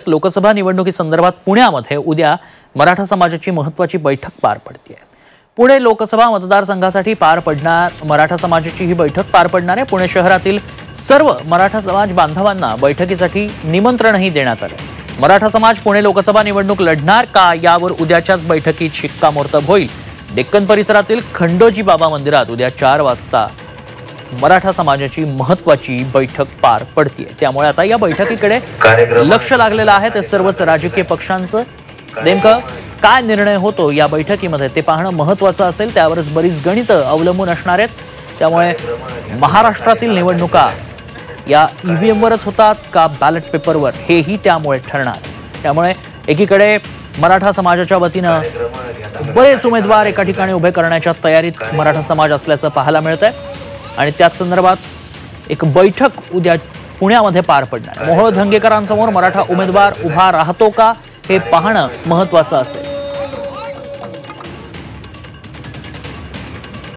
लोकसभा निवडणुकीसंदर्भात पुण्यामध्ये उद्या मराठा समाजाची महत्त्वाची बैठक पार पडते आहे। पुणे लोकसभा मतदारसंघासाठी पार पडणार मराठा समाजाची ही बैठक पार पडणार आहे। पुणे शहरातील सर्व मराठा समाज बांधवांना बैठकीसाठी निमंत्रणही देण्यात आले। मराठा समाज पुणे लोकसभा निवडणूक लढणार का यावर उद्याच्याच बैठकीत शिक्कामोर्तब होईल। डेक्कन परिसरातील खंडोजी बाबा मंदिरात उद्या 4 वाजता मराठा समाजाची महत्त्वाची बैठक पार पडते। त्यामुळे आता या बैठकीकडे लक्ष लागलेलं आहे। ते सर्वच राजकीय पक्षांचं नेमकं काय निर्णय होतो या बैठकीमध्ये ते पाहणं महत्त्वाचं असेल। त्यावरच बरीच गणितं अवलंबून असणार आहेत। त्यामुळे महाराष्ट्रातील निवडणुका या ईव्हीएम वरच होतात का बॅलेट पेपरवर हेही त्यामुळे ठरणार। त्यामुळे एकीकडे मराठा समाजाच्या वतीनं बरेच उमेदवार एका ठिकाणी उभे करण्याच्या तयारीत मराठा समाज असल्याचं पाहायला मिळतंय आणि त्याच संदर्भात एक बैठक उद्या पुण्यामध्ये पार पडणार। मोहोळ धंगेकरांसमोर मराठा उमेदवार उभा राहतो का हे पाहणं महत्त्वाचं असेल।